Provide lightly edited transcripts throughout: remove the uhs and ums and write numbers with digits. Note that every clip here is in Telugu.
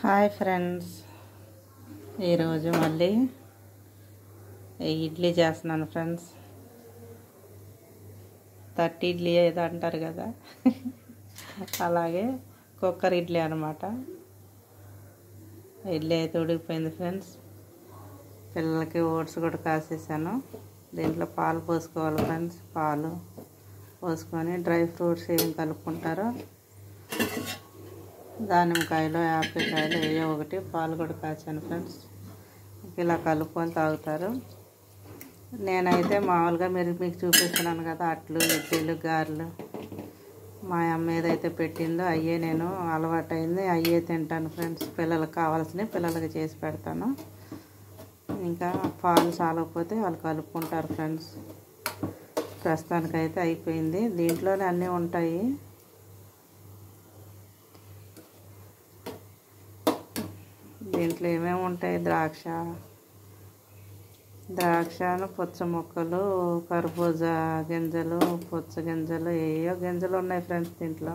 హాయ్ ఫ్రెండ్స్, ఈరోజు మళ్ళీ ఇడ్లీ చేస్తున్నాను ఫ్రెండ్స్. తట్టి ఇడ్లీ ఏదో అంటారు కదా, అలాగే కుక్కర్ ఇడ్లీ అనమాట. ఇడ్లీ అయితే ఉడికిపోయింది ఫ్రెండ్స్. పిల్లలకి ఓట్స్ కూడా కాసేసాను. దీంట్లో పాలు పోసుకోవాలి ఫ్రెండ్స్. పాలు పోసుకొని డ్రై ఫ్రూట్స్ ఏం కలుపుకుంటారో, దానిమ్మకాయలు, యాపిల్ కాయలు ఏయో ఒకటి, పాలు కూడా కాచాను ఫ్రెండ్స్. ఇలా కలుపుకొని తాగుతారు. నేనైతే మామూలుగా మీకు చూపిస్తున్నాను కదా, అట్లు, ఇడ్లీలు, గారెలు. మా అమ్మ ఏదైతే పెట్టిందో అయ్యే నేను అలవాటైంది, అయ్యే తింటాను ఫ్రెండ్స్. పిల్లలకు కావాల్సినవి పిల్లలకి చేసి పెడతాను. ఇంకా పాలు చాలకపోతే వాళ్ళు కలుపుకుంటారు ఫ్రెండ్స్. ప్రస్తుతానికైతే అయిపోయింది. దీంట్లోనే అన్నీ ఉంటాయి. దీంట్లో ఏమేమి ఉంటాయి, ద్రాక్షను, పుచ్చ ముక్కలు, కర్బూజా గింజలు, పుచ్చ గింజలు, ఏయో గింజలు ఉన్నాయి ఫ్రెండ్స్ దీంట్లో.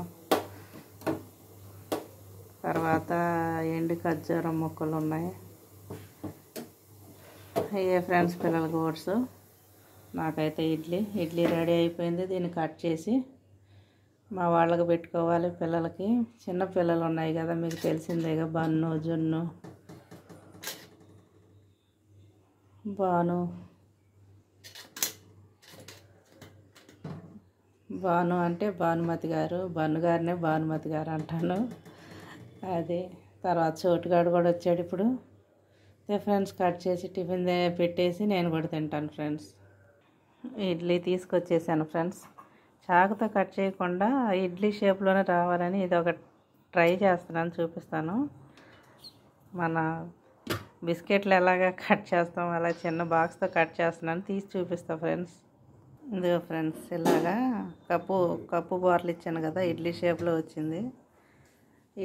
తర్వాత ఎండు ఖర్జూరం ముక్కలు ఉన్నాయి. ఏ ఫ్రెండ్స్ పిల్లలకి ఓట్స్. నాకైతే ఇడ్లీ రెడీ అయిపోయింది. దీన్ని కట్ చేసి మా వాళ్ళకి పెట్టుకోవాలి. పిల్లలకి, చిన్న పిల్లలు ఉన్నాయి కదా, మీకు తెలిసిందేగా, బన్ను, జున్ను, భాను అంటే భానుమతి గారు, బన్ను గారినే భానుమతి గారు అంటాను. అది తర్వాత చోటుగాడు కూడా వచ్చాడు ఇప్పుడు. ఫ్రెండ్స్ కట్ చేసి టిఫిన్ పెట్టేసి నేను కూడా తింటాను ఫ్రెండ్స్. ఇడ్లీ తీసుకొచ్చేసాను ఫ్రెండ్స్. చాకుతో కట్ చేయకుండా ఇడ్లీ షేప్లోనే రావాలని ఇది ఒక ట్రై చేస్తున్నాను, చూపిస్తాను. మన బిస్కెట్లు ఎలాగా కట్ చేస్తాం అలా చిన్న బాక్స్తో కట్ చేస్తున్నాను, తీసి చూపిస్తాను ఫ్రెండ్స్. ఇదిగో ఫ్రెండ్స్, ఇలాగా కప్పు బార్లు ఇచ్చాను కదా, ఇడ్లీ షేప్లో వచ్చింది.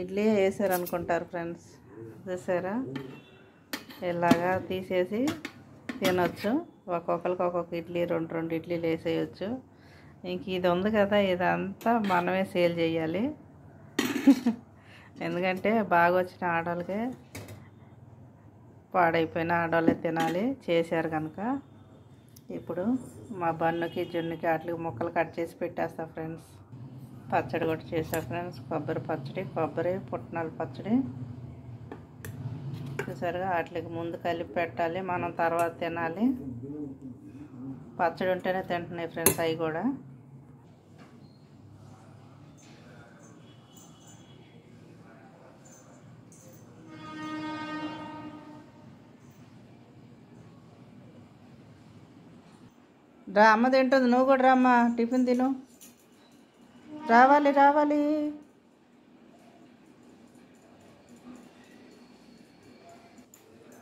ఇడ్లీ వేసారు అనుకుంటారు ఫ్రెండ్స్, చూసారా? ఇలాగా తీసేసి తినొచ్చు. ఒక్కొక్కరికి ఒక్కొక్క ఇడ్లీ, రెండు ఇడ్లీలు వేసేయచ్చు. ఇంక ఇది ఉంది కదా, ఇదంతా మనమే సేల్ చేయాలి. ఎందుకంటే బాగా వచ్చిన ఆడవాళ్ళకే, పాడైపోయిన ఆడవాళ్ళే తినాలి చేశారు కనుక. ఇప్పుడు మా బన్నుకి, జున్నుకి వాటికి ముక్కలు కట్ చేసి పెట్టేస్తా ఫ్రెండ్స్. పచ్చడి కూడా చేసా ఫ్రెండ్స్. కొబ్బరి పచ్చడి, పుట్నాల పచ్చడి. చూసారుగా, వాటికి ముందు కలిపి పెట్టాలి, మనం తర్వాత తినాలి. పచ్చడి ఉంటేనే తింటున్నాయి ఫ్రెండ్స్ అవి కూడా. రా అమ్మ తింటుంది, నువ్వు కూడా రామ్మా, టిఫిన్ తిను. రావాలి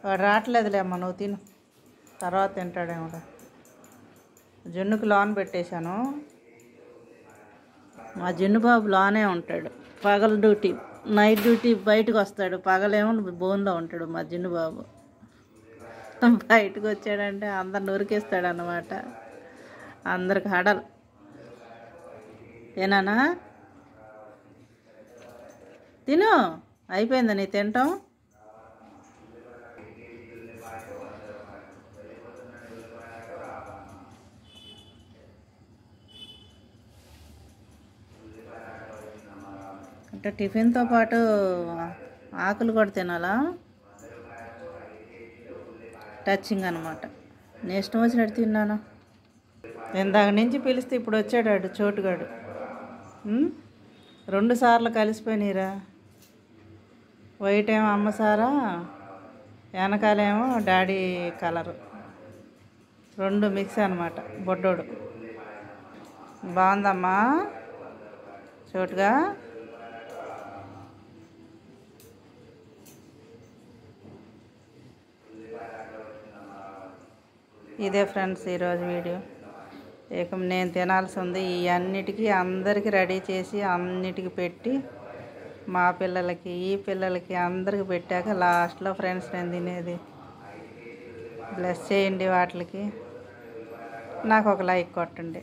వాడు రావట్లేదులే అమ్మ, నువ్వు తిను, తర్వాత తింటాడేమో. జున్నుకి లోన్ పెట్టేశాను. మా జున్ను బాబు లోనే ఉంటాడు. పగల డ్యూటీ, నైట్ డ్యూటీ బయటకు వస్తాడు, పగలేమో బోన్లో ఉంటాడు. మా జున్ను బాబు బయటకు వచ్చాడంటే అందరు నూరికేస్తాడు అన్నమాట. అందరికి హడలు. ఏనానా తిను, అయిపోయిందా నీ తింటాం? అంటే టిఫిన్తో పాటు ఆకులు కూడా తినాలా? టచింగ్ అనమాట. నేను ఇష్టం వచ్చినట్టు తిన్నాను. ఇందాక నుంచి పిలిస్తే ఇప్పుడు వచ్చాడు చోటుగాడు. 2 సార్లు కలిసిపోయినాయిరా. వైట్ ఏమో అమ్మ సారా, వెనకాలేమో డాడీ కలరు, 2 మిక్స్ అనమాట. బొడ్డోడు బాగుందమ్మా చోటుగా. ఇదే ఫ్రెండ్స్ ఈరోజు వీడియో. ఇక నేను తినాల్సి ఉంది. ఈ అన్నిటికీ అందరికీ రెడీ చేసి అన్నిటికీ పెట్టి, మా పిల్లలకి, ఈ పిల్లలకి అందరికి పెట్టాక లాస్ట్లో ఫ్రెండ్స్ నేను తినేది. బ్లెస్ చేయండి వాటికి. నాకు ఒక లైక్ కొట్టండి.